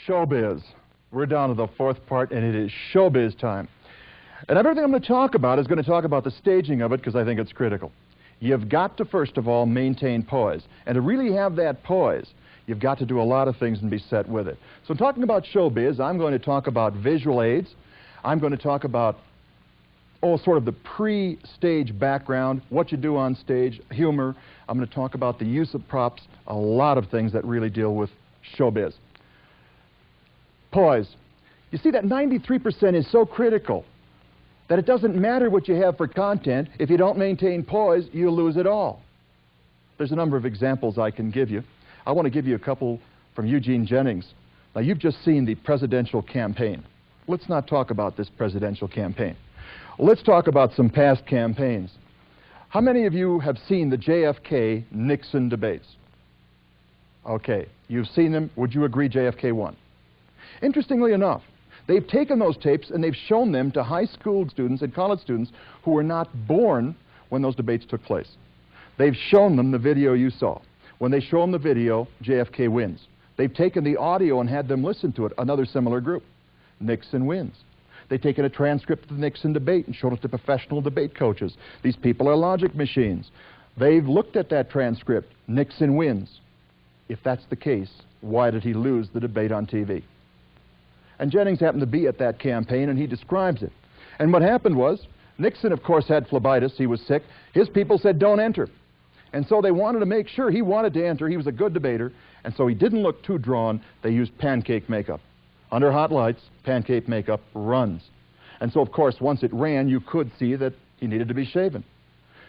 Showbiz. We're down to the fourth part, and it is showbiz time. And everything I'm going to talk about is going to talk about the staging of it because I think it's critical. You've got to, first of all, maintain poise. And to really have that poise, you've got to do a lot of things and be set with it. So talking about showbiz, I'm going to talk about visual aids. I'm going to talk about sort of the pre-stage background, what you do on stage, humor. I'm going to talk about the use of props, a lot of things that really deal with showbiz. Poise. You see, that 93% is so critical that it doesn't matter what you have for content. If you don't maintain poise, you lose it all. There's a number of examples I can give you. I want to give you a couple from Eugene Jennings. Now, you've just seen the presidential campaign. Let's not talk about this presidential campaign. Let's talk about some past campaigns. How many of you have seen the JFK-Nixon debates? Okay, you've seen them. Would you agree JFK won? Interestingly enough, they've taken those tapes and they've shown them to high school students and college students who were not born when those debates took place. They've shown them the video you saw. When they show them the video, JFK wins. They've taken the audio and had them listen to it, another similar group. Nixon wins. They've taken a transcript of the Nixon debate and showed it to professional debate coaches. These people are logic machines. They've looked at that transcript. Nixon wins. If that's the case, why did he lose the debate on TV? And Jennings happened to be at that campaign, and he describes it. And what happened was, Nixon, of course, had phlebitis. He was sick. His people said, don't enter. And so they wanted to make sure he wanted to enter. He was a good debater, and so he didn't look too drawn. They used pancake makeup. Under hot lights, pancake makeup runs. And so, of course, once it ran, you could see that he needed to be shaven.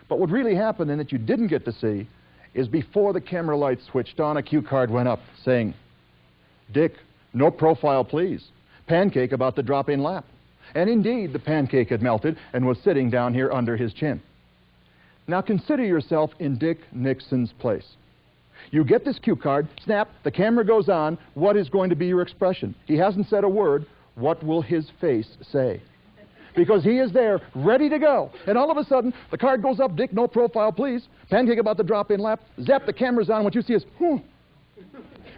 But what really happened, and that you didn't get to see, is before the camera lights switched on, a cue card went up saying, Dick, no profile, please. Pancake about to drop in lap. And indeed, the pancake had melted and was sitting down here under his chin. Now consider yourself in Dick Nixon's place. You get this cue card, snap, the camera goes on. What is going to be your expression? He hasn't said a word. What will his face say? Because he is there, ready to go. And all of a sudden, the card goes up, Dick, no profile, please. Pancake about to drop in lap. Zap, the camera's on. What you see is,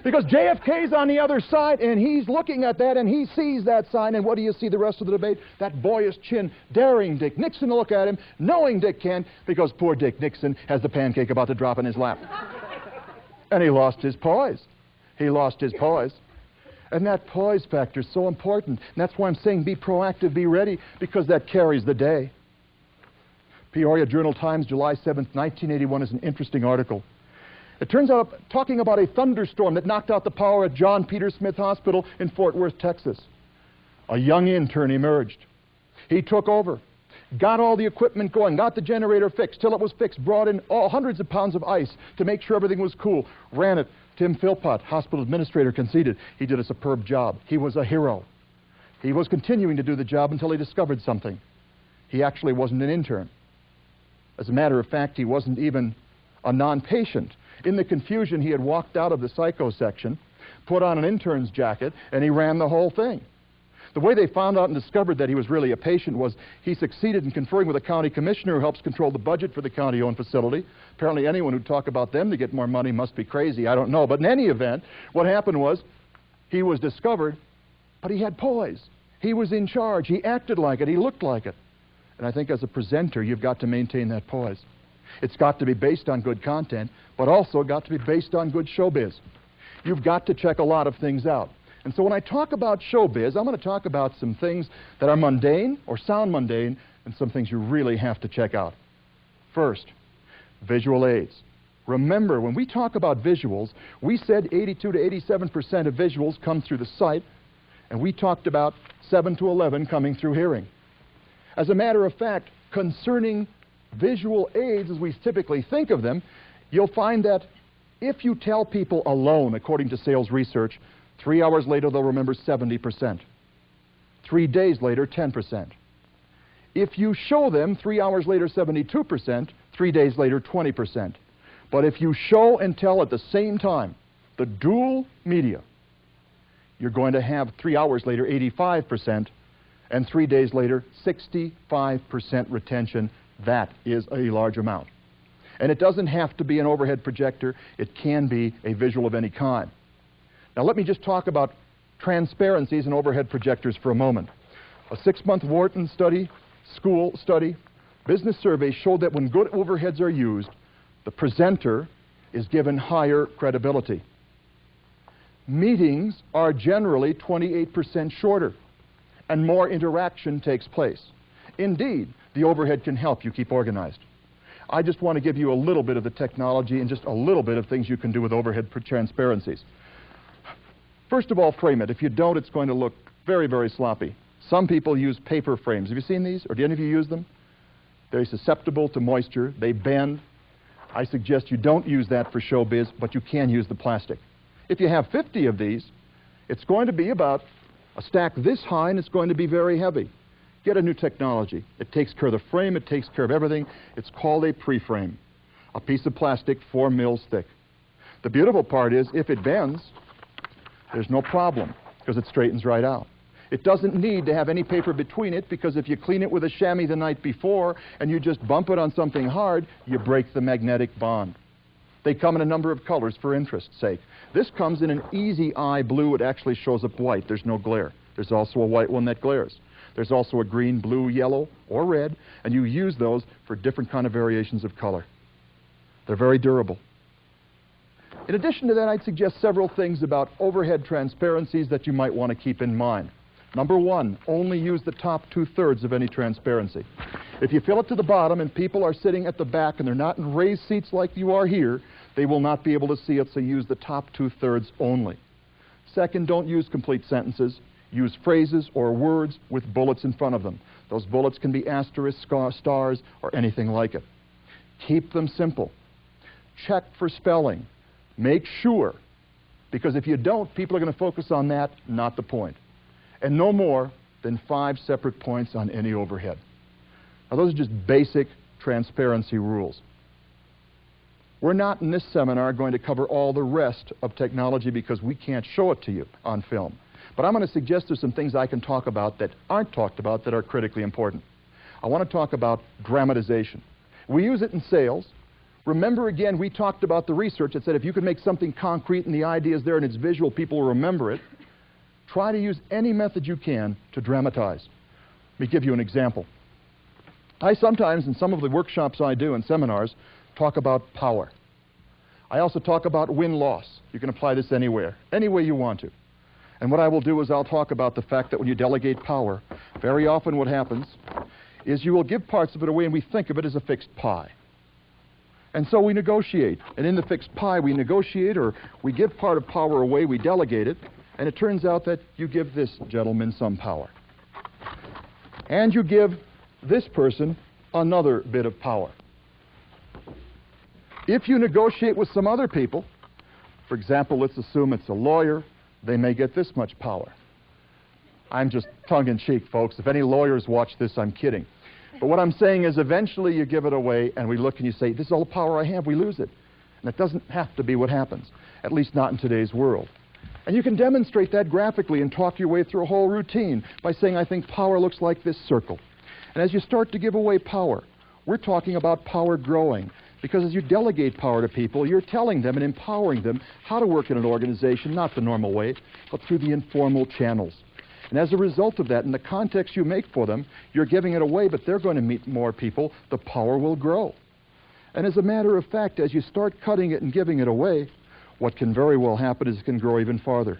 Because JFK's on the other side, and he's looking at that, and he sees that sign, and what do you see the rest of the debate? That boyish chin, daring Dick Nixon to look at him, knowing Dick can, because poor Dick Nixon has the pancake about to drop in his lap. And he lost his poise. He lost his poise. And that poise factor is so important. And that's why I'm saying be proactive, be ready, because that carries the day. Peoria Journal-Times, July 7th, 1981 is an interesting article. It turns out, talking about a thunderstorm that knocked out the power at John Peter Smith Hospital in Fort Worth, Texas. A young intern emerged. He took over, got all the equipment going, got the generator fixed till it was fixed, brought in hundreds of pounds of ice to make sure everything was cool, ran it. Tim Philpott, hospital administrator, conceded he did a superb job. He was a hero. He was continuing to do the job until he discovered something. He actually wasn't an intern. As a matter of fact, he wasn't even a non-patient. In the confusion, he had walked out of the psycho section, put on an intern's jacket, and he ran the whole thing. The way they found out and discovered that he was really a patient was he succeeded in conferring with a county commissioner who helps control the budget for the county-owned facility. Apparently anyone who'd talk about them to get more money must be crazy. I don't know. But in any event, what happened was he was discovered, but he had poise. He was in charge. He acted like it. He looked like it. And I think as a presenter, you've got to maintain that poise. It's got to be based on good content, but also got to be based on good showbiz. You've got to check a lot of things out. And so when I talk about showbiz, I'm going to talk about some things that are mundane or sound mundane and some things you really have to check out. First, visual aids. Remember, when we talk about visuals, we said 82 to 87% of visuals come through the sight, and we talked about 7 to 11 coming through hearing. As a matter of fact, concerning visual aids, as we typically think of them, you'll find that if you tell people alone, according to sales research, 3 hours later they'll remember 70%. 3 days later, 10%. If you show them 3 hours later 72%, 3 days later 20%. But if you show and tell at the same time, the dual media, you're going to have 3 hours later 85%, and 3 days later 65% retention. That is a large amount. And it doesn't have to be an overhead projector. It can be a visual of any kind. Now let me just talk about transparencies and overhead projectors for a moment. A 6-month Wharton study, school study, business survey showed that when good overheads are used, the presenter is given higher credibility. Meetings are generally 28% shorter, and more interaction takes place. Indeed, the overhead can help you keep organized. I just want to give you a little bit of the technology and just a little bit of things you can do with overhead transparencies. First of all, frame it. If you don't, it's going to look very, very sloppy. Some people use paper frames. Have you seen these, or do any of you use them? They're susceptible to moisture. They bend. I suggest you don't use that for showbiz, but you can use the plastic. If you have 50 of these, it's going to be about a stack this high, and it's going to be very heavy. Get a new technology. It takes care of the frame. It takes care of everything. It's called a pre-frame, a piece of plastic 4 mils thick. The beautiful part is, if it bends, there's no problem, because it straightens right out. It doesn't need to have any paper between it, because if you clean it with a chamois the night before and you just bump it on something hard, you break the magnetic bond. They come in a number of colors for interest's sake. This comes in an easy eye blue. It actually shows up white. There's no glare. There's also a white one that glares. There's also a green, blue, yellow, or red, and you use those for different kind of variations of color. They're very durable. In addition to that, I'd suggest several things about overhead transparencies that you might want to keep in mind. Number one, only use the top 2/3 of any transparency. If you fill it to the bottom and people are sitting at the back and they're not in raised seats like you are here, they will not be able to see it, so use the top 2/3 only. Second, don't use complete sentences. Use phrases or words with bullets in front of them. Those bullets can be asterisks, stars, or anything like it. Keep them simple. Check for spelling. Make sure, because if you don't, people are going to focus on that, not the point. And no more than 5 separate points on any overhead. Now, those are just basic transparency rules. We're not in this seminar going to cover all the rest of technology because we can't show it to you on film. But I'm going to suggest there's some things I can talk about that aren't talked about that are critically important. I want to talk about dramatization. We use it in sales. Remember, again, we talked about the research that said if you can make something concrete and the idea is there and it's visual, people will remember it. Try to use any method you can to dramatize. Let me give you an example. I sometimes, in some of the workshops I do and seminars, talk about power. I also talk about win-loss. You can apply this anywhere, any way you want to. And what I will do is I'll talk about the fact that when you delegate power, very often what happens is you will give parts of it away and we think of it as a fixed pie. And so we negotiate. And in the fixed pie, we negotiate or we give part of power away, we delegate it, and it turns out that you give this gentleman some power. And you give this person another bit of power. If you negotiate with some other people, for example, let's assume it's a lawyer, they may get this much power. I'm just tongue-in-cheek, folks. If any lawyers watch this, I'm kidding. But what I'm saying is eventually you give it away and we look and you say, this is all the power I have, we lose it. And it doesn't have to be what happens, at least not in today's world. And you can demonstrate that graphically and talk your way through a whole routine by saying, I think power looks like this circle. And as you start to give away power, we're talking about power growing. Because as you delegate power to people, you're telling them and empowering them how to work in an organization, not the normal way, but through the informal channels. And as a result of that, in the context you make for them, you're giving it away, but they're going to meet more people. The power will grow. And as a matter of fact, as you start cutting it and giving it away, what can very well happen is it can grow even farther.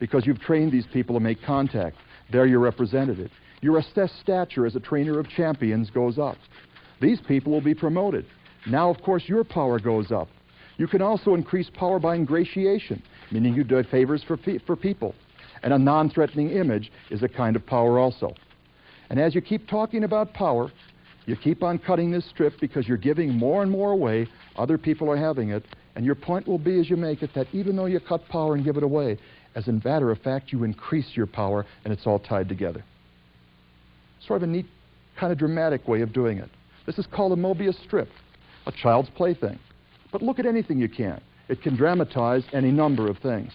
Because you've trained these people to make contact. They're your representative. Your assessed stature as a trainer of champions goes up. These people will be promoted. Now, of course, your power goes up. You can also increase power by ingratiation, meaning you do favors for people. And a non-threatening image is a kind of power also. And as you keep talking about power, you keep on cutting this strip because you're giving more and more away. Other people are having it. And your point will be as you make it that even though you cut power and give it away, as a matter of fact, you increase your power and it's all tied together. Sort of a neat, kind of dramatic way of doing it. This is called a Mobius strip. A child's plaything. But look at anything you can. It can dramatize any number of things.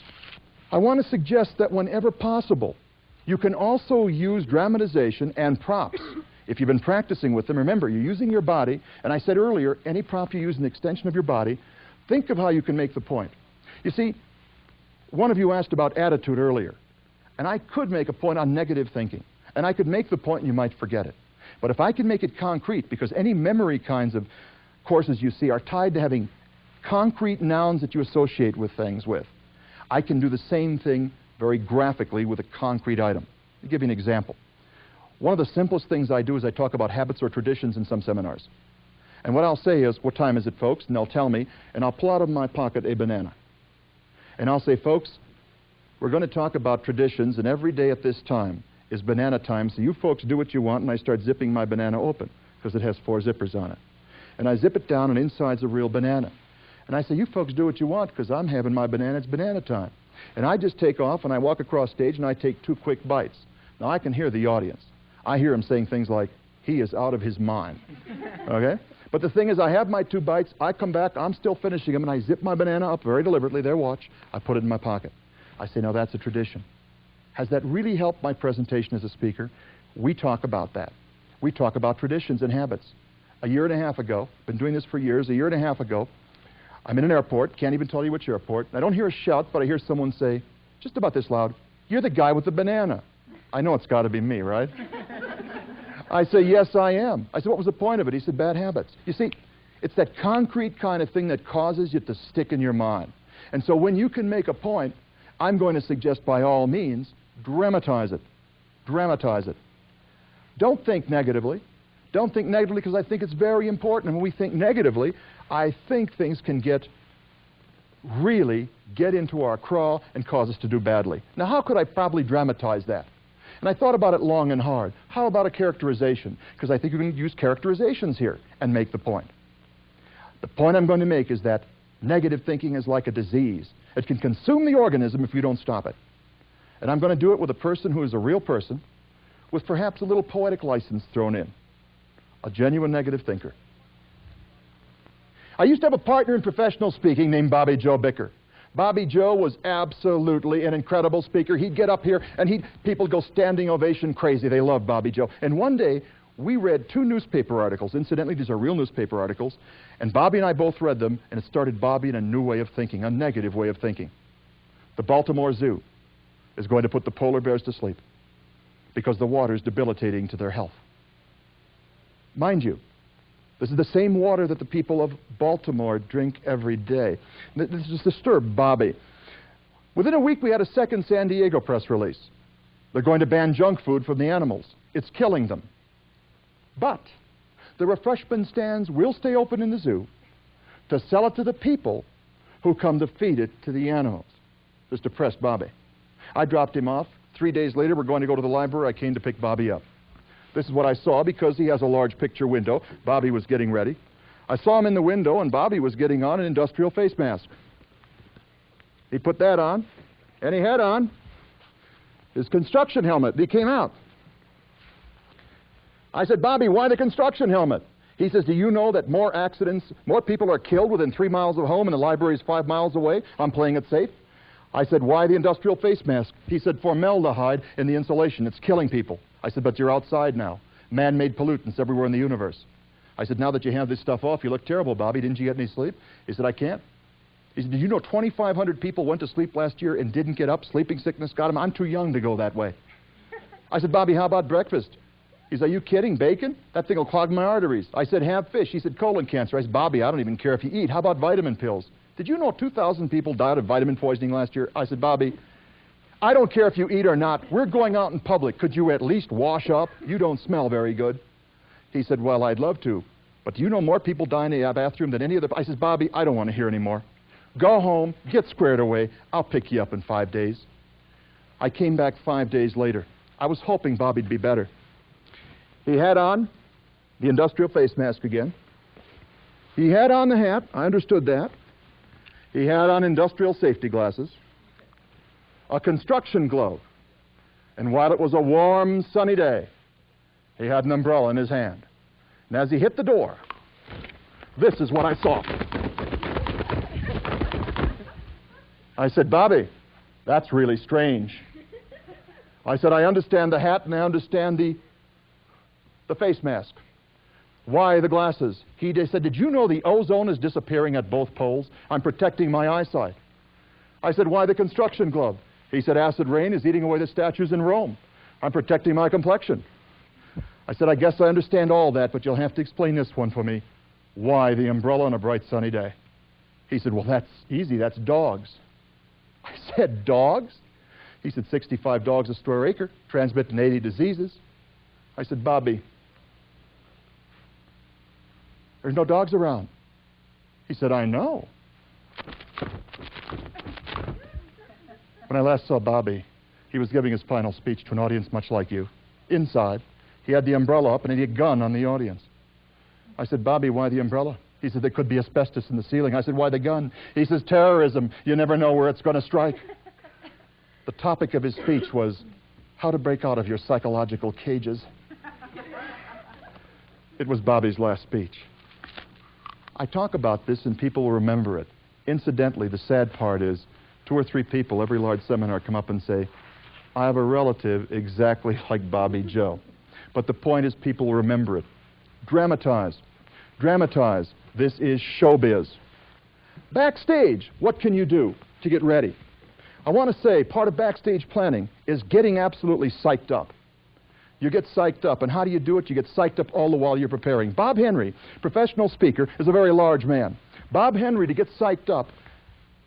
I want to suggest that whenever possible, you can also use dramatization and props. If you've been practicing with them, remember, you're using your body, and I said earlier, any prop you use is an extension of your body. Think of how you can make the point. You see, one of you asked about attitude earlier. And I could make a point on negative thinking. And I could make the point and you might forget it. But if I can make it concrete, because any memory kinds of courses you see are tied to having concrete nouns that you associate with things with, I can do the same thing very graphically with a concrete item. I'll give you an example. One of the simplest things I do is I talk about habits or traditions in some seminars. And what I'll say is, what time is it, folks? And they'll tell me, and I'll pull out of my pocket a banana. And I'll say, folks, we're going to talk about traditions, and every day at this time is banana time, so you folks do what you want, and I start zipping my banana open, because it has 4 zippers on it. And I zip it down, and inside's a real banana. And I say, you folks do what you want, because I'm having my banana, it's banana time. And I just take off, and I walk across stage, and I take 2 quick bites. Now, I can hear the audience. I hear them saying things like, he is out of his mind, okay? But the thing is, I have my 2 bites, I come back, I'm still finishing them, and I zip my banana up very deliberately, there, watch, I put it in my pocket. I say, now that's a tradition. Has that really helped my presentation as a speaker? We talk about that. We talk about traditions and habits. A year and a half ago, been doing this for years, a year and a half ago, I'm in an airport, can't even tell you which airport. I don't hear a shout, but I hear someone say, just about this loud, you're the guy with the banana. I know it's got to be me, right? I say, yes, I am. I said, what was the point of it? He said, bad habits. You see, it's that concrete kind of thing that causes you to stick in your mind. And so when you can make a point, I'm going to suggest by all means, dramatize it. Dramatize it. Don't think negatively. Don't think negatively because I think it's very important. And when we think negatively, I think things can really get into our craw and cause us to do badly. Now, how could I probably dramatize that? And I thought about it long and hard. How about a characterization? Because I think you can use characterizations here and make the point. The point I'm going to make is that negative thinking is like a disease. It can consume the organism if you don't stop it. And I'm going to do it with a person who is a real person with perhaps a little poetic license thrown in. A genuine negative thinker. I used to have a partner in professional speaking named Bobby Joe Bicker. Bobby Joe was absolutely an incredible speaker. He'd get up here and people go standing ovation crazy. They loved Bobby Joe. And one day, we read 2 newspaper articles. Incidentally, these are real newspaper articles. And Bobby and I both read them, and it started Bobby in a new way of thinking, a negative way of thinking. The Baltimore Zoo is going to put the polar bears to sleep because the water is debilitating to their health. Mind you, this is the same water that the people of Baltimore drink every day. This just disturbed Bobby. Within a week, we had a second San Diego press release. They're going to ban junk food from the animals. It's killing them. But the refreshment stands will stay open in the zoo to sell it to the people who come to feed it to the animals. This depressed Bobby. I dropped him off. 3 days later, we're going to go to the library. I came to pick Bobby up. This is what I saw because he has a large picture window. Bobby was getting ready. I saw him in the window, and Bobby was getting on an industrial face mask. He put that on, and he had on his construction helmet. He came out. I said, Bobby, why the construction helmet? He says, do you know that more accidents, more people are killed within 3 miles of home and the library is 5 miles away? I'm playing it safe. I said, why the industrial face mask? He said, formaldehyde in the insulation. It's killing people. I said, but you're outside now. Man-made pollutants everywhere in the universe. I said, now that you have this stuff off, you look terrible, Bobby. Didn't you get any sleep? He said, I can't. He said, did you know 2,500 people went to sleep last year and didn't get up? Sleeping sickness got them. I'm too young to go that way. I said, Bobby, how about breakfast? He said, are you kidding? Bacon? That thing will clog my arteries. I said, have fish. He said, colon cancer. I said, Bobby, I don't even care if you eat. How about vitamin pills? Did you know 2,000 people died of vitamin poisoning last year? I said, Bobby, I don't care if you eat or not. We're going out in public. Could you at least wash up? You don't smell very good. He said, well, I'd love to. But do you know more people die in the bathroom than any other? I said, Bobby, I don't want to hear anymore. Go home, get squared away. I'll pick you up in 5 days. I came back 5 days later. I was hoping Bobby'd be better. He had on the industrial face mask again. He had on the hat. I understood that. He had on industrial safety glasses, a construction glove, and while it was a warm, sunny day, he had an umbrella in his hand. And as he hit the door, this is what I saw. I said, Bobby, that's really strange. I said, I understand the hat and I understand the face mask. Why the glasses? He said, did you know the ozone is disappearing at both poles? I'm protecting my eyesight. I said, why the construction glove? He said, acid rain is eating away the statues in Rome. I'm protecting my complexion. I said, I guess I understand all that, but you'll have to explain this one for me. Why the umbrella on a bright sunny day? He said, well, that's easy. That's dogs. I said, dogs? He said, 65 dogs a square acre, transmitting 80 diseases. I said, Bobby, there's no dogs around. He said, I know. When I last saw Bobby, he was giving his final speech to an audience much like you. Inside, he had the umbrella up and he had a gun on the audience. I said, Bobby, why the umbrella? He said, there could be asbestos in the ceiling. I said, why the gun? He says, terrorism. You never know where it's going to strike. The topic of his speech was how to break out of your psychological cages. It was Bobby's last speech. I talk about this and people will remember it. Incidentally, the sad part is 2 or 3 people, every large seminar, come up and say, I have a relative exactly like Bobby Joe. But the point is people will remember it. Dramatize. Dramatize. This is showbiz. Backstage, what can you do to get ready? I want to say part of backstage planning is getting absolutely psyched up. You get psyched up, and how do you do it? You get psyched up all the while you're preparing. Bob Henry, professional speaker, is a very large man. Bob Henry, to get psyched up,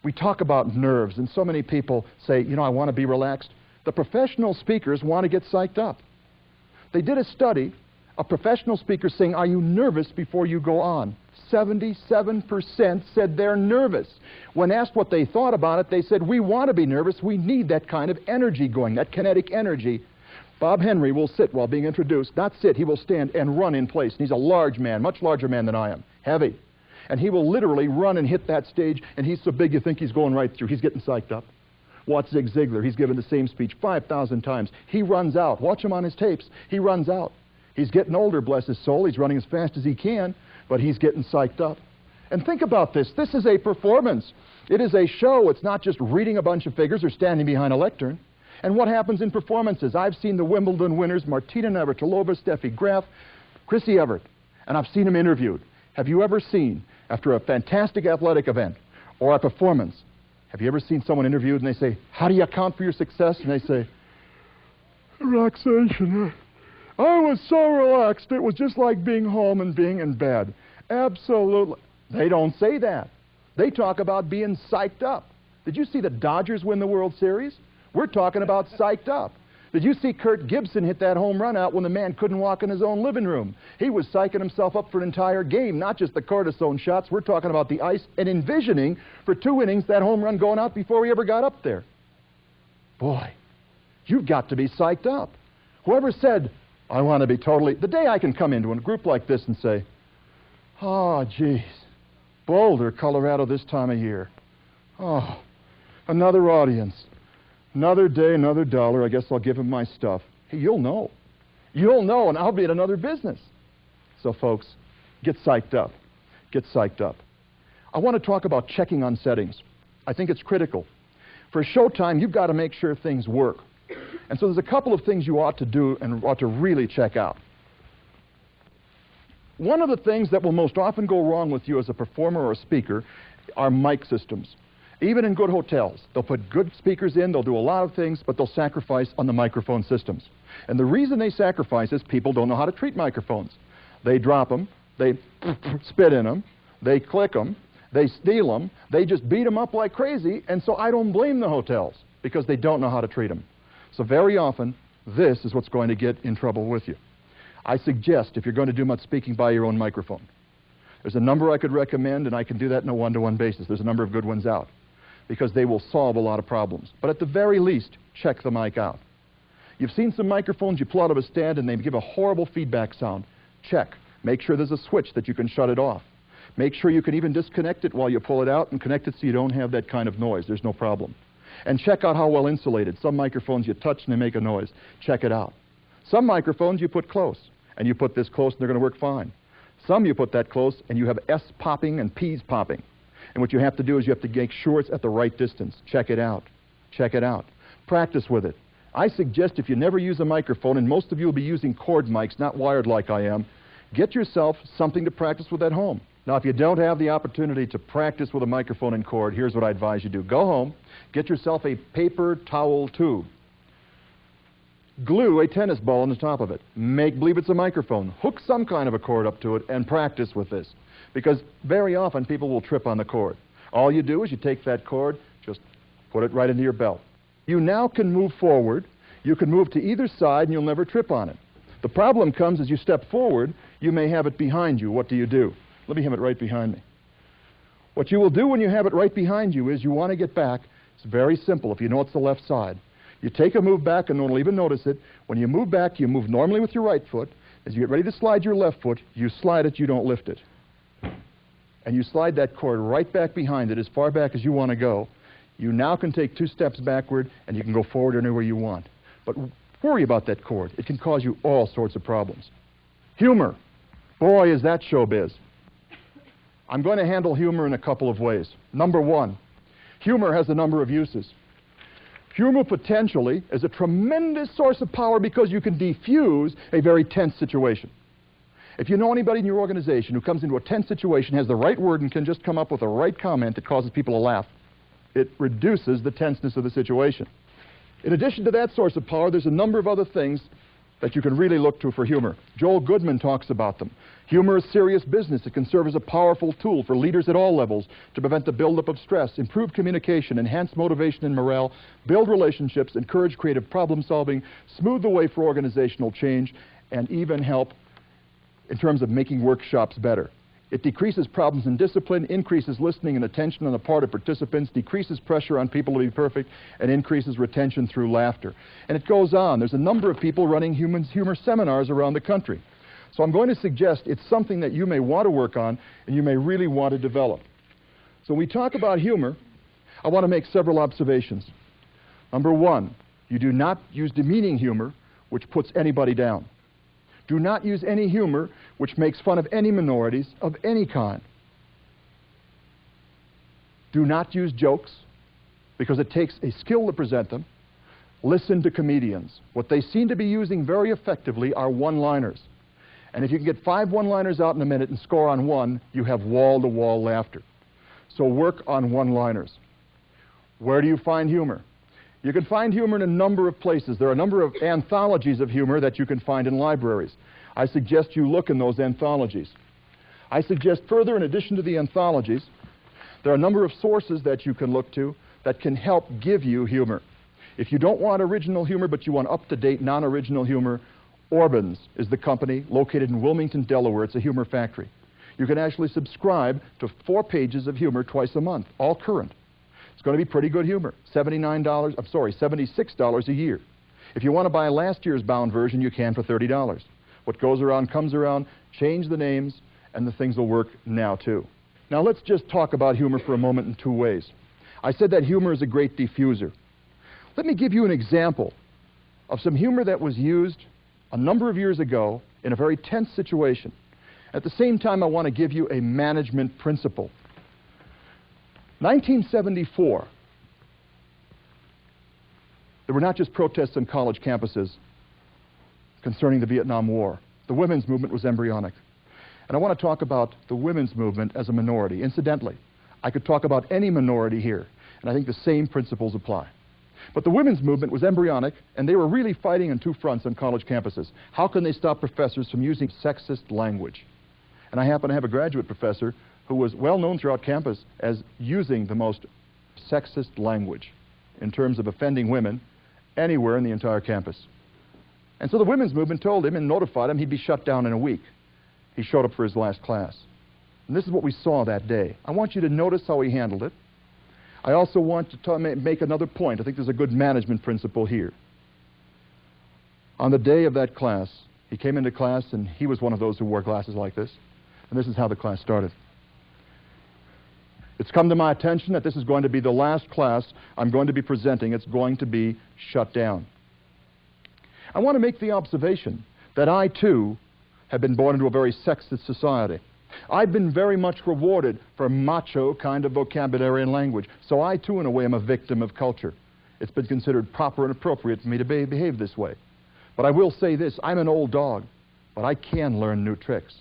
we talk about nerves, and so many people say, you know, I want to be relaxed. The professional speakers want to get psyched up. They did a study of professional speakers saying, are you nervous before you go on? 77% said they're nervous. When asked what they thought about it, they said, we want to be nervous. We need that kind of energy going, that kinetic energy. Bob Henry will sit while being introduced. Not sit, he will stand and run in place. And he's a large man, much larger man than I am, heavy. And he will literally run and hit that stage, and he's so big you think he's going right through. He's getting psyched up. Watch Zig Ziglar. He's given the same speech 5,000 times. He runs out. Watch him on his tapes. He runs out. He's getting older, bless his soul. He's running as fast as he can, but he's getting psyched up. And think about this. This is a performance. It is a show. It's not just reading a bunch of figures or standing behind a lectern. And what happens in performances? I've seen the Wimbledon winners, Martina Navratilova, Steffi Graf, Chrissy Everett, and I've seen them interviewed. Have you ever seen, after a fantastic athletic event or a performance, have you ever seen someone interviewed and they say, how do you account for your success? And they say, relaxation. I was so relaxed, it was just like being home and being in bed. Absolutely. They don't say that. They talk about being psyched up. Did you see the Dodgers win the World Series? We're talking about psyched up. Did you see Kurt Gibson hit that home run out when the man couldn't walk in his own living room? He was psyching himself up for an entire game, not just the cortisone shots. We're talking about the ice and envisioning for 2 innings that home run going out before he ever got up there. Boy, you've got to be psyched up. Whoever said, I want to be totally... The day I can come into a group like this and say, oh, geez, Boulder, Colorado this time of year. Oh, another audience. Another day, another dollar. I guess I'll give him my stuff. Hey, you'll know. You'll know, and I'll be at another business. So, folks, get psyched up. Get psyched up. I want to talk about checking on settings. I think it's critical. For showtime, you've got to make sure things work. And so there's a couple of things you ought to do and ought to really check out. One of the things that will most often go wrong with you as a performer or a speaker are mic systems. Even in good hotels, they'll put good speakers in, they'll do a lot of things, but they'll sacrifice on the microphone systems. And the reason they sacrifice is people don't know how to treat microphones. They drop them, they spit in them, they click them, they steal them, they just beat them up like crazy, and so I don't blame the hotels because they don't know how to treat them. So very often, this is what's going to get in trouble with you. I suggest, if you're going to do much speaking, buy your own microphone. There's a number I could recommend, and I can do that on a one-to-one basis. There's a number of good ones out, because they will solve a lot of problems. But at the very least, check the mic out. You've seen some microphones you pull out of a stand and they give a horrible feedback sound. Check. Make sure there's a switch that you can shut it off. Make sure you can even disconnect it while you pull it out and connect it so you don't have that kind of noise. There's no problem. And check out how well insulated. Some microphones you touch and they make a noise. Check it out. Some microphones you put close, and you put this close and they're going to work fine. Some you put that close and you have S popping and P's popping. And what you have to do is you have to make sure it's at the right distance. Check it out. Check it out. Practice with it. I suggest if you never use a microphone, and most of you will be using cord mics, not wired like I am, get yourself something to practice with at home. Now, if you don't have the opportunity to practice with a microphone and cord, here's what I advise you do. Go home, get yourself a paper towel tube. Glue a tennis ball on the top of it. Make believe it's a microphone. Hook some kind of a cord up to it and practice with this. Because very often people will trip on the cord. All you do is you take that cord, just put it right into your belt. You now can move forward. You can move to either side and you'll never trip on it. The problem comes as you step forward, you may have it behind you. What do? Let me have it right behind me. What you will do when you have it right behind you is you want to get back. It's very simple if you know it's the left side. You take a move back and no one will even notice it. When you move back, you move normally with your right foot. As you get ready to slide your left foot, you slide it, you don't lift it. And you slide that cord right back behind it as far back as you want to go. You now can take 2 steps backward and you can go forward anywhere you want. But worry about that cord. It can cause you all sorts of problems. Humor. Boy, is that showbiz. I'm going to handle humor in a couple of ways. Number 1, humor has a number of uses. Humor potentially is a tremendous source of power because you can defuse a very tense situation. If you know anybody in your organization who comes into a tense situation, has the right word, and can just come up with the right comment that causes people to laugh, it reduces the tenseness of the situation. In addition to that source of power, there's a number of other things that you can really look to for humor. Joel Goodman talks about them. Humor is serious business. It can serve as a powerful tool for leaders at all levels to prevent the buildup of stress, improve communication, enhance motivation and morale, build relationships, encourage creative problem solving, smooth the way for organizational change, and even help in terms of making workshops better. It decreases problems in discipline, increases listening and attention on the part of participants, decreases pressure on people to be perfect, and increases retention through laughter. And it goes on. There's a number of people running humor seminars around the country. So I'm going to suggest it's something that you may want to work on and you may really want to develop. So when we talk about humor, I want to make several observations. Number 1, you do not use demeaning humor, which puts anybody down. Do not use any humor which makes fun of any minorities of any kind. Do not use jokes because it takes a skill to present them. Listen to comedians. What they seem to be using very effectively are one-liners. And if you can get 5 one-liners out in a minute and score on 1, you have wall-to-wall laughter. So work on one-liners. Where do you find humor? You can find humor in a number of places. There are a number of anthologies of humor that you can find in libraries. I suggest you look in those anthologies. I suggest further, in addition to the anthologies, there are a number of sources that you can look to that can help give you humor. If you don't want original humor, but you want up-to-date, non-original humor, Orban's is the company located in Wilmington, Delaware. It's a humor factory. You can actually subscribe to 4 pages of humor twice a month, all current. It's going to be pretty good humor. $76 a year. If you want to buy last year's bound version, you can for $30. What goes around comes around. Change the names, and the things will work now, too. Now, let's just talk about humor for a moment in 2 ways. I said that humor is a great diffuser. Let me give you an example of some humor that was used a number of years ago in a very tense situation. At the same time, I want to give you a management principle. 1974, there were not just protests on college campuses concerning the Vietnam War. The women's movement was embryonic. And I want to talk about the women's movement as a minority. Incidentally, I could talk about any minority here, and I think the same principles apply. But the women's movement was embryonic, and they were really fighting on 2 fronts on college campuses. How can they stop professors from using sexist language? And I happen to have a graduate professor who was well known throughout campus as using the most sexist language in terms of offending women anywhere in the entire campus. And so the women's movement told him and notified him he'd be shut down in a week. He showed up for his last class. And this is what we saw that day. I want you to notice how he handled it. I also want to make another point. I think there's a good management principle here. On the day of that class, he came into class, and he was one of those who wore glasses like this. And this is how the class started. It's come to my attention that this is going to be the last class I'm going to be presenting. It's going to be shut down. I want to make the observation that I, too, have been born into a very sexist society. I've been very much rewarded for macho kind of vocabulary and language. So I, too, in a way, am a victim of culture. It's been considered proper and appropriate for me to behave this way. But I will say this, I'm an old dog, but I can learn new tricks.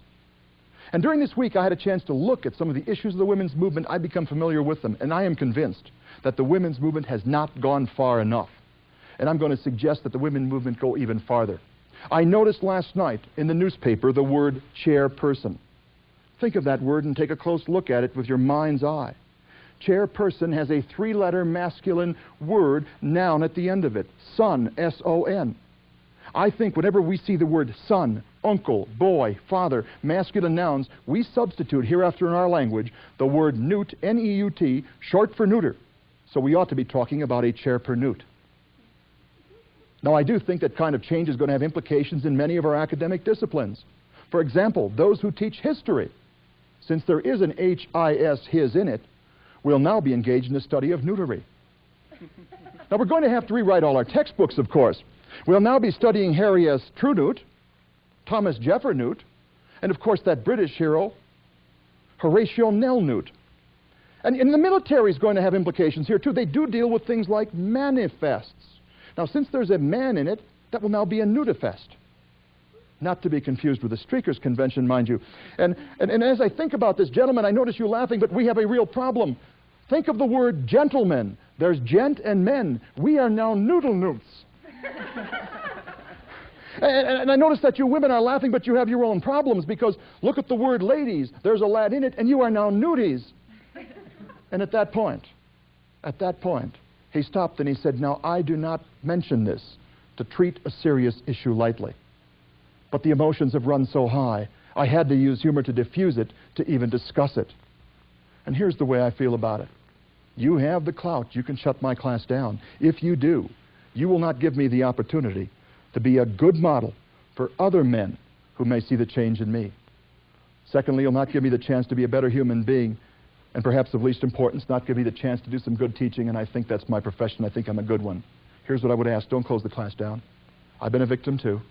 And during this week, I had a chance to look at some of the issues of the women's movement. I've become familiar with them, and I am convinced that the women's movement has not gone far enough. And I'm going to suggest that the women's movement go even farther. I noticed last night in the newspaper the word chairperson. Think of that word and take a close look at it with your mind's eye. Chairperson has a three-letter masculine word, noun at the end of it, son, S-O-N. I think whenever we see the word son, uncle, boy, father, masculine nouns, we substitute hereafter in our language the word neut, N-E-U-T, short for neuter. So we ought to be talking about a chairperneut. Now, I do think that kind of change is going to have implications in many of our academic disciplines. For example, those who teach history, since there is an H-I-S, his, in it, will now be engaged in the study of neutery. Now, we're going to have to rewrite all our textbooks, of course. We'll now be studying Harry S. Truenewt, Thomas Jeffersonewt, and of course that British hero, Horatio Nelnewt. And the military is going to have implications here too. They do deal with things like manifests. Now, since there's a man in it, that will now be a nudifest. Not to be confused with the Streakers Convention, mind you. And as I think about this, gentlemen, I notice you laughing, but we have a real problem. Think of the word gentlemen. There's gent and men. We are now noodle-newts. And I notice that you women are laughing, but you have your own problems, because look at the word ladies. There's a lad in it, and you are now nudies. And at that point, he stopped and he said, now, I do not mention this to treat a serious issue lightly. But the emotions have run so high, I had to use humor to diffuse it, to even discuss it. And here's the way I feel about it. You have the clout. You can shut my class down. If you do, you will not give me the opportunity to be a good model for other men who may see the change in me. Secondly, you'll not give me the chance to be a better human being, and perhaps of least importance, not give me the chance to do some good teaching, and I think that's my profession. I think I'm a good one. Here's what I would ask. Don't close the class down. I've been a victim too.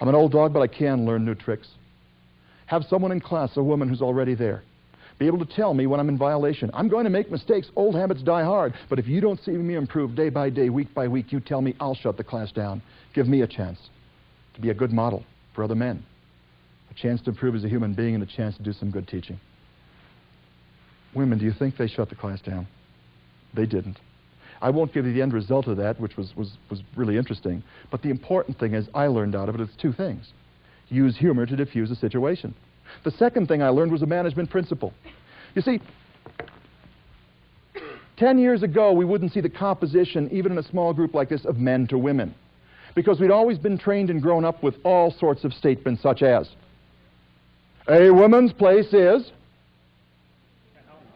I'm an old dog, but I can learn new tricks. Have someone in class, a woman who's already there, be able to tell me when I'm in violation. I'm going to make mistakes. Old habits die hard. But if you don't see me improve day by day, week by week, you tell me, I'll shut the class down. Give me a chance to be a good model for other men. A chance to improve as a human being and a chance to do some good teaching. Women, do you think they shut the class down? They didn't. I won't give you the end result of that, which was really interesting. But the important thing is, I learned out of it, it's two things. Use humor to diffuse a situation. The second thing I learned was a management principle. You see, 10 years ago, we wouldn't see the composition, even in a small group like this, of men to women. Because we'd always been trained and grown up with all sorts of statements such as, a woman's place is...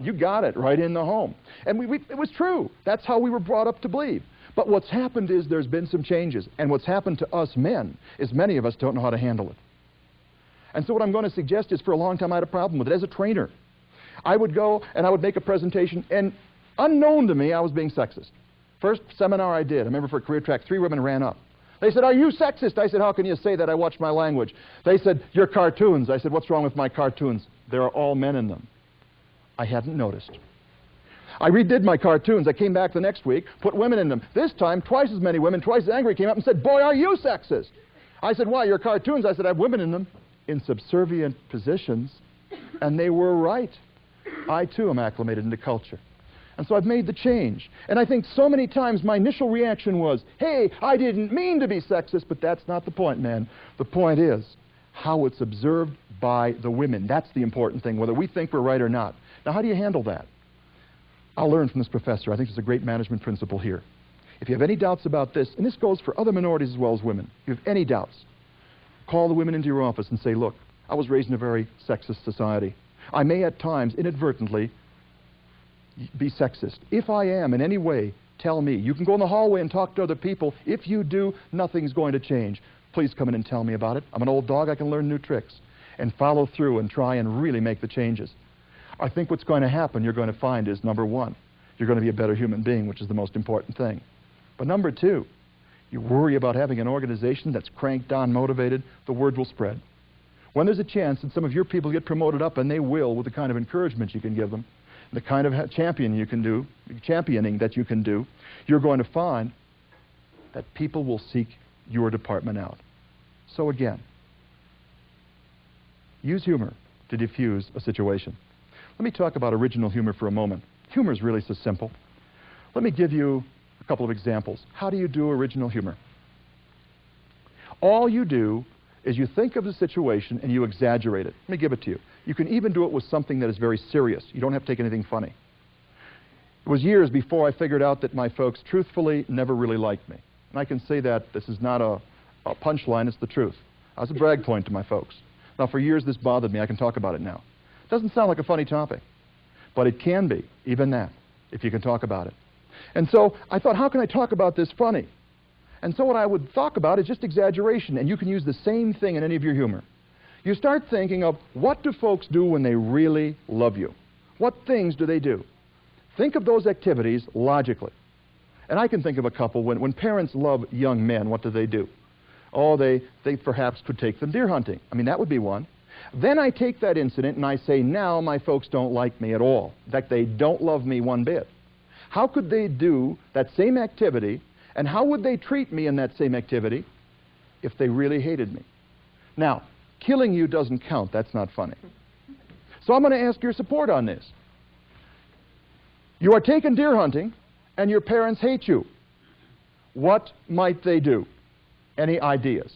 You got it, right in the home. And it was true. That's how we were brought up to believe. But what's happened is there's been some changes. And what's happened to us men is many of us don't know how to handle it. And so what I'm going to suggest is, for a long time I had a problem with it. As a trainer, I would go and I would make a presentation, and unknown to me, I was being sexist. First seminar I did, I remember for career track, 3 women ran up. They said, are you sexist? I said, how can you say that? I watch my language. They said, your cartoons. I said, what's wrong with my cartoons? There are all men in them. I hadn't noticed. I redid my cartoons. I came back the next week, put women in them. This time, twice as many women, twice as angry, came up and said, boy, are you sexist? I said, why, your cartoons? I said, I have women in them in subservient positions, and they were right. I, too, am acclimated into culture. And so I've made the change. And I think so many times my initial reaction was, hey, I didn't mean to be sexist, but that's not the point, man. The point is how it's observed by the women. That's the important thing, whether we think we're right or not. Now, how do you handle that? I'll learn from this professor. I think there's a great management principle here. If you have any doubts about this, and this goes for other minorities as well as women, if you have any doubts, call the women into your office and say, look, I was raised in a very sexist society. I may at times inadvertently be sexist. If I am in any way, tell me. You can go in the hallway and talk to other people. If you do, nothing's going to change. Please come in and tell me about it. I'm an old dog. I can learn new tricks and follow through and try and really make the changes. I think what's going to happen, you're going to find, is number one, you're going to be a better human being, which is the most important thing. But number two, you worry about having an organization that's cranked on, motivated, the word will spread. When there's a chance that some of your people get promoted up, and they will, with the kind of encouragement you can give them, the kind of championing that you can do, you're going to find that people will seek your department out. So again, use humor to diffuse a situation. Let me talk about original humor for a moment. Humor is really so simple. Let me give you a couple of examples. How do you do original humor? All you do is you think of the situation and you exaggerate it. Let me give it to you. You can even do it with something that is very serious. You don't have to take anything funny. It was years before I figured out that my folks, truthfully, never really liked me. And I can say that this is not a punchline, it's the truth. I was a brag point to my folks. Now, for years this bothered me. I can talk about it now. It doesn't sound like a funny topic, but it can be, even that, if you can talk about it. And so I thought, how can I talk about this funny? And so what I would talk about is just exaggeration, and you can use the same thing in any of your humor. You start thinking of, what do folks do when they really love you? What things do they do? Think of those activities logically. And I can think of a couple. When parents love young men, what do? Oh, they perhaps could take them deer hunting. I mean, that would be one. Then I take that incident and I say, now my folks don't like me at all. In fact, they don't love me one bit. How could they do that same activity, and how would they treat me in that same activity if they really hated me? Now, killing you doesn't count. That's not funny. So I'm going to ask your support on this. You are taken deer hunting, and your parents hate you. What might they do? Any ideas?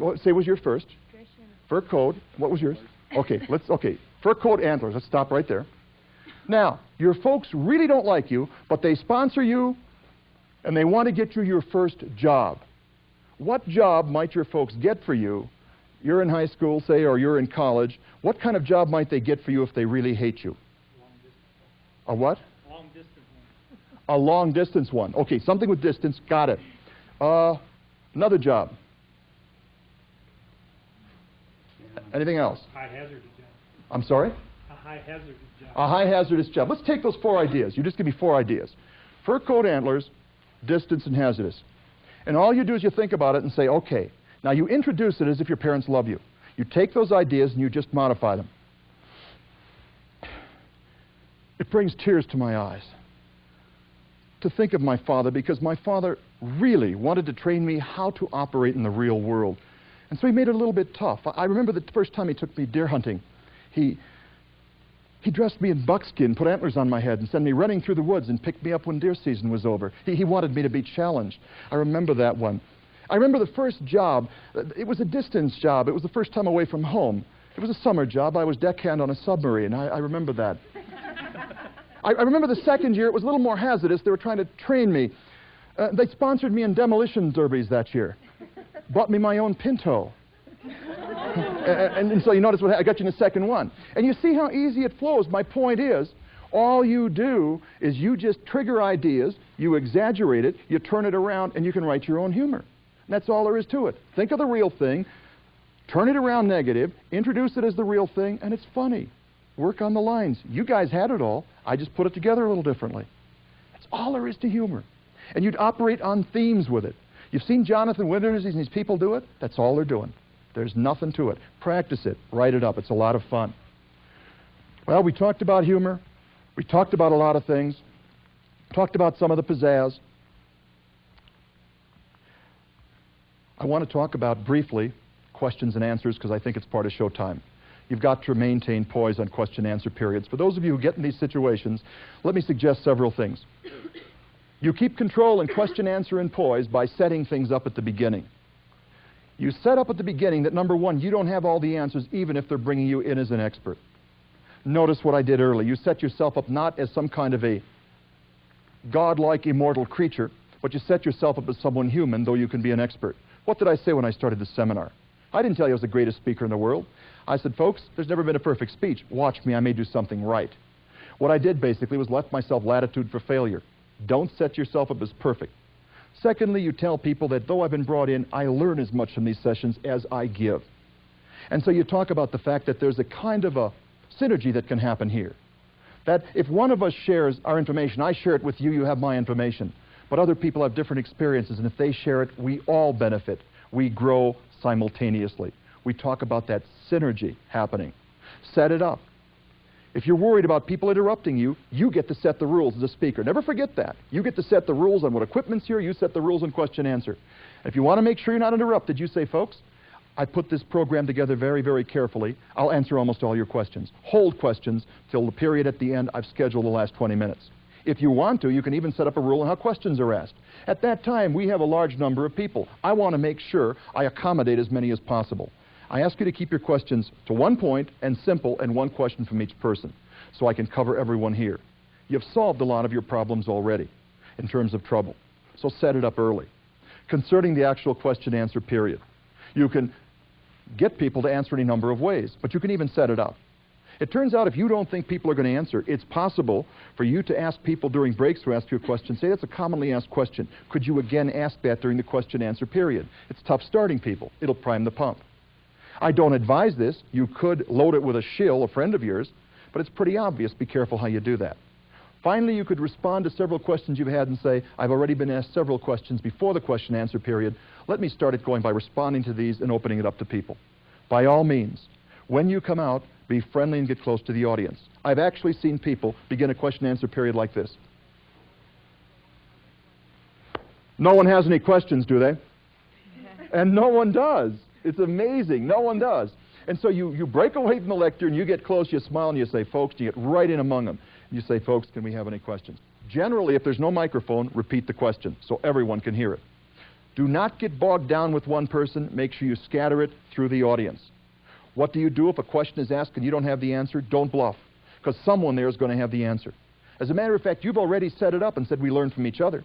Well, say was yours first. Fur coat. What was yours? Okay, fur coat, antlers. Let's stop right there. Now, your folks really don't like you, but they sponsor you, and they want to get you your first job. What job might your folks get for you? You're in high school, say, or you're in college. What kind of job might they get for you if they really hate you? A what? Long distance one. A long distance one. Okay, something with distance. Got it. Another job. Anything else? High hazardous job. I'm sorry? A high hazardous job. A high hazardous job. Let's take those 4 ideas. You just give me 4 ideas. Fur coat, antlers, distance, and hazardous. And all you do is you think about it and say, okay. Now you introduce it as if your parents love you. You take those ideas and you just modify them. It brings tears to my eyes to think of my father, because my father really wanted to train me how to operate in the real world. And so he made it a little bit tough. I remember the first time he took me deer hunting. He dressed me in buckskin, put antlers on my head, and sent me running through the woods and picked me up when deer season was over. He wanted me to be challenged. I remember that one. I remember the first job. It was a distance job. It was the first time away from home. It was a summer job. I was deckhand on a submarine. I remember that. I remember the second year. It was a little more hazardous. They were trying to train me. They sponsored me in demolition derbies that year. Bought me my own Pinto. and so you notice what I got you in the second one. And you see how easy it flows. My point is, all you do is you just trigger ideas, you exaggerate it, you turn it around, and you can write your own humor. And that's all there is to it. Think of the real thing, turn it around negative, introduce it as the real thing, and it's funny. Work on the lines. You guys had it all. I just put it together a little differently. That's all there is to humor. And you'd operate on themes with it. You've seen Jonathan Winters and these people do it. That's all they're doing. There's nothing to it. Practice it. Write it up. It's a lot of fun. Well, we talked about humor. We talked about a lot of things. Talked about some of the pizzazz. I want to talk about briefly questions and answers, because I think it's part of showtime. You've got to maintain poise on question-answer periods. For those of you who get in these situations, let me suggest several things. You keep control in question, answer, and poise by setting things up at the beginning. You set up at the beginning that, number one, you don't have all the answers, even if they're bringing you in as an expert. Notice what I did earlier. You set yourself up not as some kind of a godlike, immortal creature, but you set yourself up as someone human, though you can be an expert. What did I say when I started this seminar? I didn't tell you I was the greatest speaker in the world. I said, folks, there's never been a perfect speech. Watch me, I may do something right. What I did basically was left myself latitude for failure. Don't set yourself up as perfect. Secondly, you tell people that though I've been brought in, I learn as much from these sessions as I give. And so you talk about the fact that there's a kind of a synergy that can happen here. That if one of us shares our information, I share it with you, you have my information. But other people have different experiences, and if they share it, we all benefit. We grow simultaneously. We talk about that synergy happening. Set it up. If you're worried about people interrupting you, you get to set the rules as a speaker. Never forget that. You get to set the rules on what equipment's here, you set the rules on question answer. If you want to make sure you're not interrupted, you say, folks, I put this program together very, very carefully. I'll answer almost all your questions. Hold questions till the period at the end. I've scheduled the last 20 minutes. If you want to, you can even set up a rule on how questions are asked. At that time, we have a large number of people. I want to make sure I accommodate as many as possible. I ask you to keep your questions to one point and simple, and one question from each person, so I can cover everyone here. You've solved a lot of your problems already in terms of trouble, so set it up early. Concerning the actual question-answer period, you can get people to answer any number of ways, but you can even set it up. It turns out if you don't think people are going to answer, it's possible for you to ask people during breaks to ask you a question. Say that's a commonly asked question. Could you again ask that during the question-answer period? It's tough starting people. It'll prime the pump. I don't advise this. You could load it with a shill, a friend of yours, but it's pretty obvious. Be careful how you do that. Finally, you could respond to several questions you've had and say, I've already been asked several questions before the question-answer period. Let me start it going by responding to these and opening it up to people. By all means, when you come out, be friendly and get close to the audience. I've actually seen people begin a question-answer period like this. No one has any questions, do they? And no one does. It's amazing. No one does. And so you break away from the lecture and you get close, you smile and you say, folks, you get right in among them. You say, folks, can we have any questions? Generally, if there's no microphone, repeat the question so everyone can hear it. Do not get bogged down with one person. Make sure you scatter it through the audience. What do you do if a question is asked and you don't have the answer? Don't bluff, because someone there is going to have the answer. As a matter of fact, you've already set it up and said we learn from each other.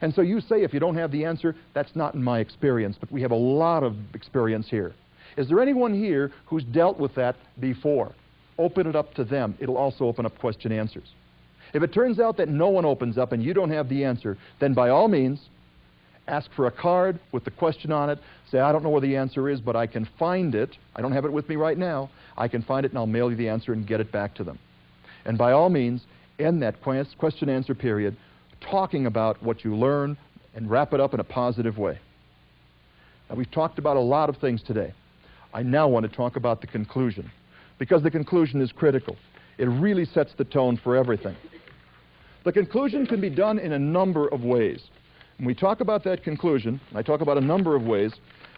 And so you say, if you don't have the answer, that's not in my experience, but we have a lot of experience here. Is there anyone here who's dealt with that before? Open it up to them. It'll also open up question answers. If it turns out that no one opens up and you don't have the answer, then by all means, ask for a card with the question on it. Say, I don't know where the answer is, but I can find it. I don't have it with me right now. I can find it and I'll mail you the answer and get it back to them. And by all means, end that question-answer period talking about what you learn and wrap it up in a positive way. Now, we've talked about a lot of things today. I now want to talk about the conclusion, because the conclusion is critical. It really sets the tone for everything. The conclusion can be done in a number of ways. When we talk about that conclusion, and I talk about a number of ways,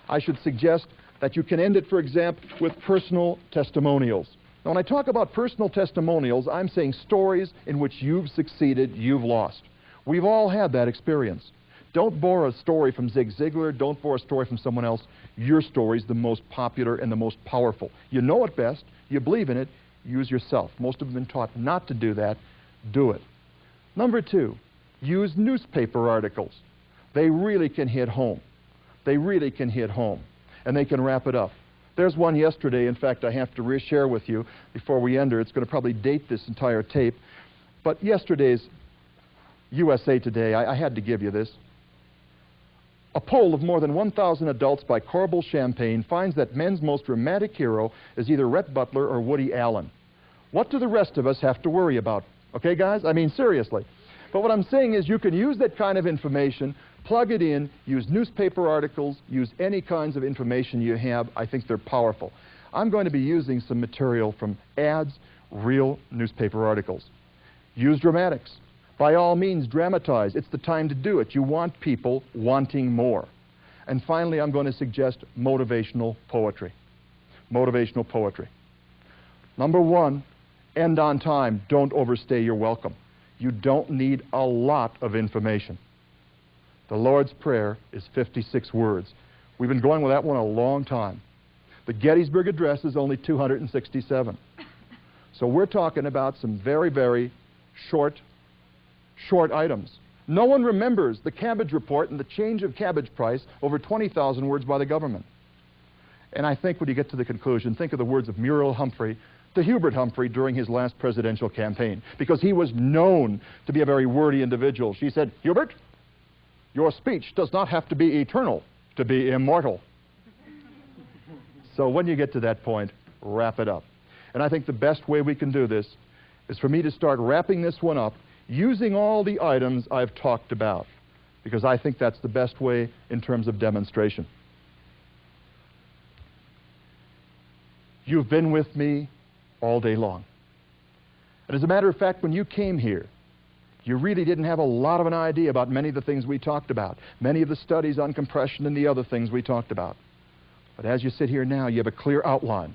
I should suggest that you can end it, for example, with personal testimonials. Now, when I talk about personal testimonials, I'm saying stories in which you've succeeded, you've lost. We've all had that experience. Don't borrow a story from Zig Ziglar. Don't borrow a story from someone else. Your story is the most popular and the most powerful. You know it best. You believe in it. Use yourself. Most have been taught not to do that. Do it. Number two, use newspaper articles. They really can hit home. They really can hit home. And they can wrap it up. There's one yesterday, in fact, I have to reshare with you before we end her. It's going to probably date this entire tape. But yesterday's USA Today, I had to give you this. A poll of more than 1,000 adults by Corbel Champagne finds that men's most romantic hero is either Rhett Butler or Woody Allen. What do the rest of us have to worry about? Okay, guys? I mean, seriously. But what I'm saying is you can use that kind of information, plug it in, use newspaper articles, use any kinds of information you have. I think they're powerful. I'm going to be using some material from ads, real newspaper articles. Use dramatics. By all means, dramatize. It's the time to do it. You want people wanting more. And finally, I'm going to suggest motivational poetry. Motivational poetry. Number one, end on time. Don't overstay your welcome. You don't need a lot of information. The Lord's Prayer is 56 words. We've been going with that one a long time. The Gettysburg Address is only 267. So we're talking about some very, very short items. No one remembers the cabbage report and the change of cabbage price over 20,000 words by the government. And I think when you get to the conclusion, think of the words of Muriel Humphrey to Hubert Humphrey during his last presidential campaign, because he was known to be a very wordy individual. She said, Hubert, your speech does not have to be eternal to be immortal. So when you get to that point, wrap it up. And I think the best way we can do this is for me to start wrapping this one up using all the items I've talked about, because I think that's the best way in terms of demonstration. You've been with me all day long. And as a matter of fact, when you came here, you really didn't have a lot of an idea about many of the things we talked about, many of the studies on compression and the other things we talked about. But as you sit here now, you have a clear outline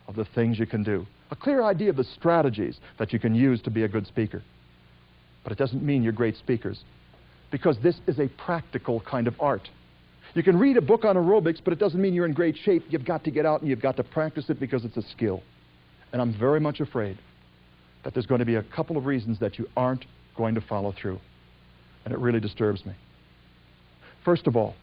of the things you can do, a clear idea of the strategies that you can use to be a good speaker. But it doesn't mean you're great speakers, because this is a practical kind of art. You can read a book on aerobics, but it doesn't mean you're in great shape. You've got to get out and you've got to practice it because it's a skill. And I'm very much afraid that there's going to be a couple of reasons that you aren't going to follow through. And it really disturbs me. First of all,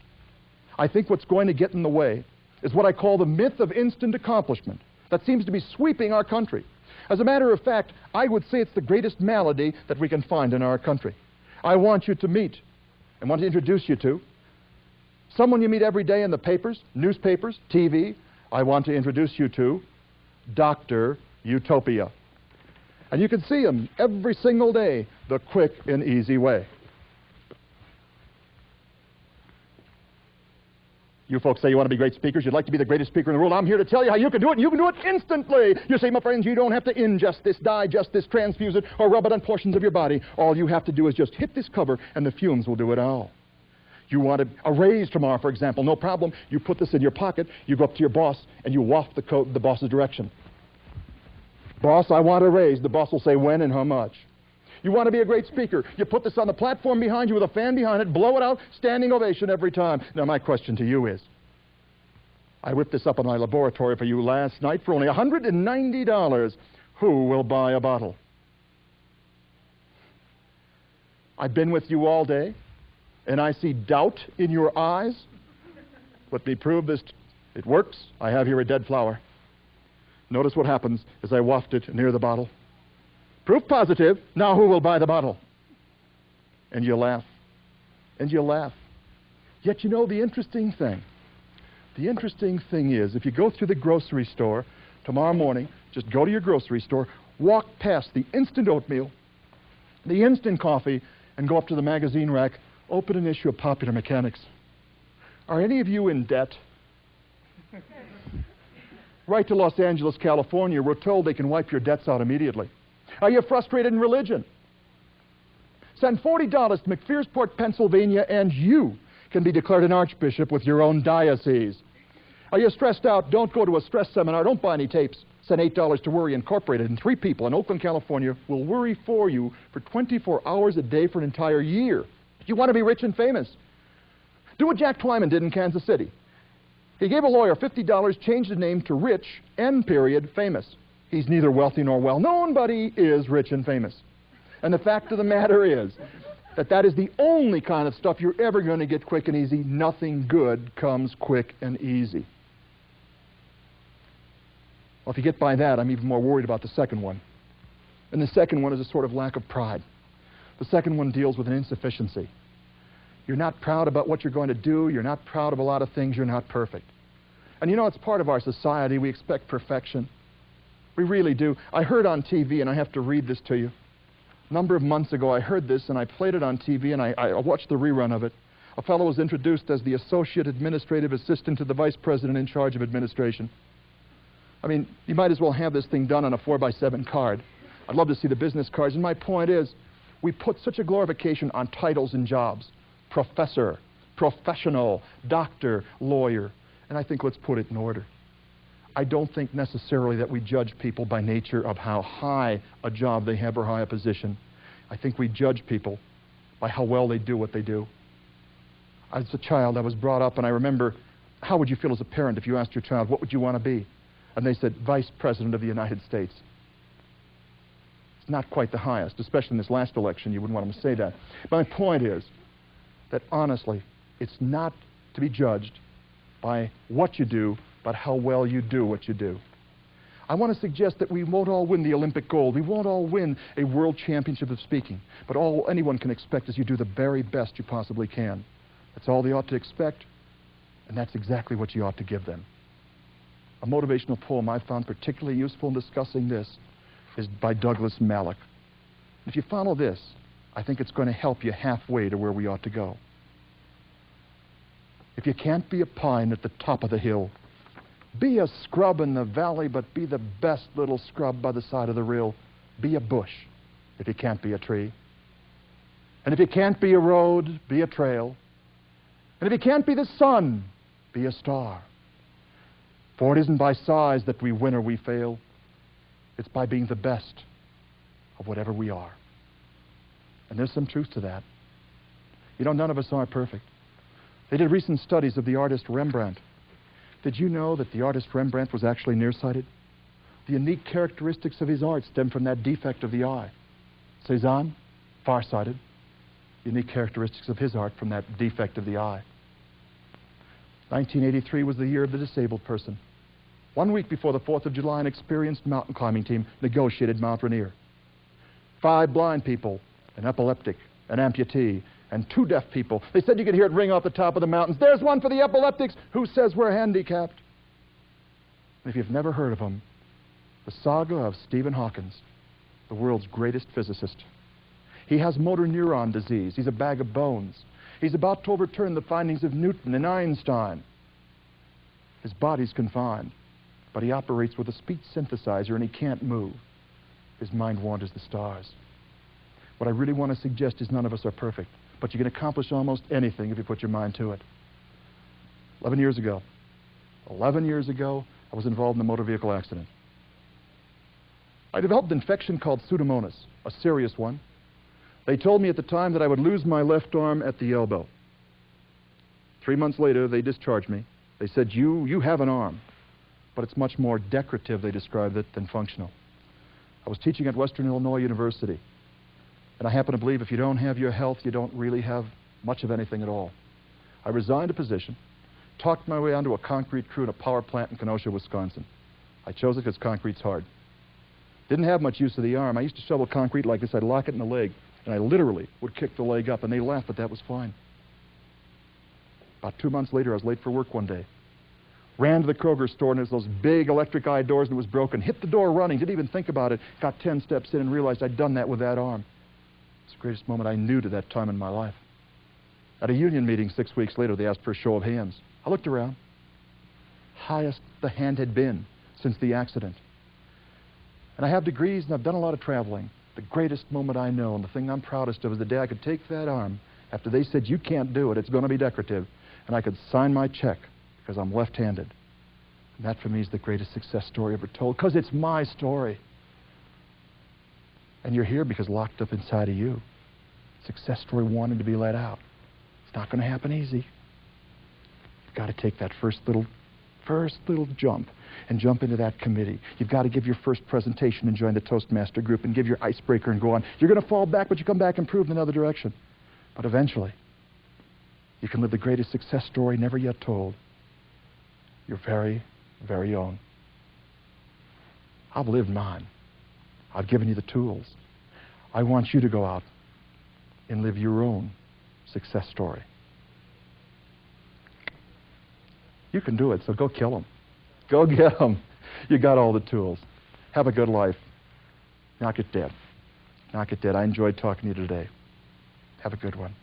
I think what's going to get in the way is what I call the myth of instant accomplishment that seems to be sweeping our country. As a matter of fact, I would say it's the greatest malady that we can find in our country. I want you to meet and want to introduce you to someone you meet every day in the papers, newspapers, TV. I want to introduce you to Dr. Utopia. And you can see him every single day, the quick and easy way. You folks say you want to be great speakers. You'd like to be the greatest speaker in the world. I'm here to tell you how you can do it, and you can do it instantly. You say, my friends, you don't have to ingest this, digest this, transfuse it, or rub it on portions of your body. All you have to do is just hit this cover, and the fumes will do it all. You want a raise tomorrow, for example. No problem. You put this in your pocket. You go up to your boss, and you waft the coat in the boss's direction. Boss, I want a raise. The boss will say when and how much. You want to be a great speaker. You put this on the platform behind you with a fan behind it, blow it out, standing ovation every time. Now, my question to you is, I whipped this up in my laboratory for you last night for only $190. Who will buy a bottle? I've been with you all day, and I see doubt in your eyes. Let me prove this. It works. I have here a dead flower. Notice what happens as I waft it near the bottle. Proof positive. Now who will buy the bottle? And you laugh. And you laugh. Yet you know the interesting thing is if you go through the grocery store tomorrow morning, just go to your grocery store, walk past the instant oatmeal, the instant coffee, and go up to the magazine rack, open an issue of Popular Mechanics. Are any of you in debt? Write to Los Angeles, California. We're told they can wipe your debts out immediately. Are you frustrated in religion? Send $40 to McPhersport, Pennsylvania, and you can be declared an archbishop with your own diocese. Are you stressed out? Don't go to a stress seminar. Don't buy any tapes. Send $8 to Worry Incorporated, and 3 people in Oakland, California will worry for you for 24 hours a day for an entire year. You want to be rich and famous? Do what Jack Twyman did in Kansas City. He gave a lawyer $50, changed his name to Rich, N. Famous. He's neither wealthy nor well-known, but he is rich and famous. And the fact of the matter is that that is the only kind of stuff you're ever going to get quick and easy. Nothing good comes quick and easy. Well, if you get by that, I'm even more worried about the second one. And the second one is a sort of lack of pride. The second one deals with an insufficiency. You're not proud about what you're going to do. You're not proud of a lot of things. You're not perfect. And you know, it's part of our society. We expect perfection. We really do. I heard on TV, and I have to read this to you. A number of months ago, I heard this, and I played it on TV, and I watched the rerun of it. A fellow was introduced as the Associate Administrative Assistant to the Vice President in charge of administration. I mean, you might as well have this thing done on a 4x7 card. I'd love to see the business cards, and my point is, we put such a glorification on titles and jobs. Professor, professional, doctor, lawyer. And I think let's put it in order. I don't think necessarily that we judge people by nature of how high a job they have or high a position. I think we judge people by how well they do what they do. As a child, I was brought up, and I remember, how would you feel as a parent if you asked your child, what would you want to be? And they said, Vice President of the United States. It's not quite the highest, especially in this last election. You wouldn't want them to say that. But my point is that, honestly, it's not to be judged by what you do, but how well you do what you do. I want to suggest that we won't all win the Olympic gold. We won't all win a world championship of speaking. But all anyone can expect is you do the very best you possibly can. That's all they ought to expect, and that's exactly what you ought to give them. A motivational poem I found particularly useful in discussing this is by Douglas Malloch. If you follow this, I think it's going to help you halfway to where we ought to go. If you can't be a pine at the top of the hill, be a scrub in the valley, but be the best little scrub by the side of the rill. Be a bush if you can't be a tree. And if you can't be a road, be a trail. And if you can't be the sun, be a star. For it isn't by size that we win or we fail. It's by being the best of whatever we are. And there's some truth to that. You know, none of us are perfect. They did recent studies of the artist Rembrandt. Did you know that the artist Rembrandt was actually nearsighted? The unique characteristics of his art stem from that defect of the eye. Cézanne, farsighted. Unique characteristics of his art from that defect of the eye. 1983 was the year of the disabled person. 1 week before the 4th of July, an experienced mountain climbing team negotiated Mount Rainier. 5 blind people, an epileptic, an amputee, and 2 deaf people. They said you could hear it ring off the top of the mountains. There's one for the epileptics. Who says we're handicapped? And if you've never heard of them, the saga of Stephen Hawking, the world's greatest physicist. He has motor neuron disease. He's a bag of bones. He's about to overturn the findings of Newton and Einstein. His body's confined, but he operates with a speech synthesizer and he can't move. His mind wanders the stars. What I really want to suggest is none of us are perfect, but you can accomplish almost anything if you put your mind to it. 11 years ago, I was involved in a motor vehicle accident. I developed an infection called Pseudomonas, a serious one. They told me at the time that I would lose my left arm at the elbow. 3 months later, they discharged me. They said, you have an arm, but it's much more decorative, they described it, than functional. I was teaching at Western Illinois University, and I happen to believe if you don't have your health, you don't really have much of anything at all. I resigned a position, talked my way onto a concrete crew in a power plant in Kenosha, Wisconsin. I chose it because concrete's hard. Didn't have much use of the arm. I used to shovel concrete like this. I'd lock it in the leg, and I literally would kick the leg up, and they laughed, but that was fine. About 2 months later, I was late for work one day. Ran to the Kroger store, and there's those big electric eye doors, and it was broken. Hit the door running, didn't even think about it. Got 10 steps in and realized I'd done that with that arm. It's the greatest moment I knew to that time in my life. At a union meeting 6 weeks later, they asked for a show of hands. I looked around. Highest the hand had been since the accident. And I have degrees, and I've done a lot of traveling. The greatest moment I know, and the thing I'm proudest of, is the day I could take that arm after they said, you can't do it, it's going to be decorative, and I could sign my check because I'm left-handed. And that, for me, is the greatest success story ever told, because it's my story. And you're here because locked up inside of you. Success story wanting to be let out. It's not going to happen easy. You've got to take that first little jump and jump into that committee. You've got to give your first presentation and join the Toastmaster group and give your icebreaker and go on. You're going to fall back, but you come back improved in another direction. But eventually, you can live the greatest success story never yet told. Your very, very own. I've lived mine. I've given you the tools. I want you to go out and live your own success story. You can do it, so go kill them. Go get them. You got all the tools. Have a good life. Knock it dead. Knock it dead. I enjoyed talking to you today. Have a good one.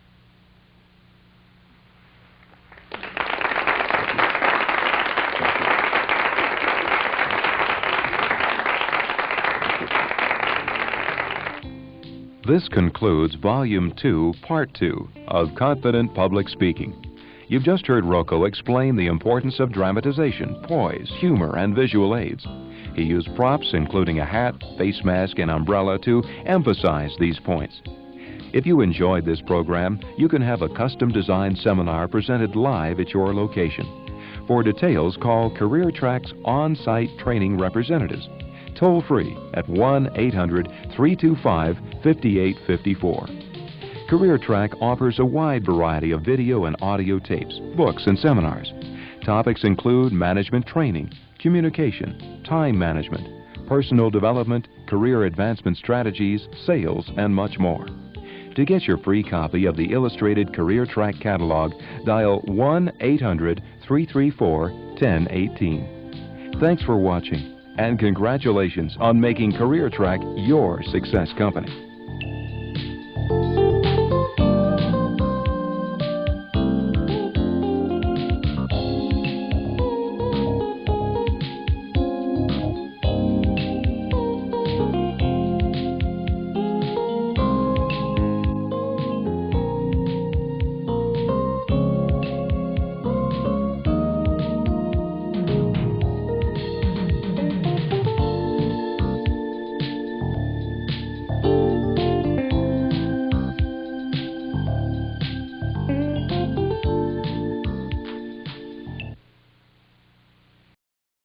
This concludes Volume 2, Part 2 of Confident Public Speaking. You've just heard Roko explain the importance of dramatization, poise, humor, and visual aids. He used props including a hat, face mask, and umbrella to emphasize these points. If you enjoyed this program, you can have a custom-designed seminar presented live at your location. For details, call Career Track's on-site training representatives, toll-free at 1-800-325-5854. Career Track offers a wide variety of video and audio tapes, books, and seminars. Topics include management training, communication, time management, personal development, career advancement strategies, sales, and much more. To get your free copy of the illustrated Career Track catalog, dial 1-800-334-1018. Thanks for watching, and congratulations on making Career Track your success company.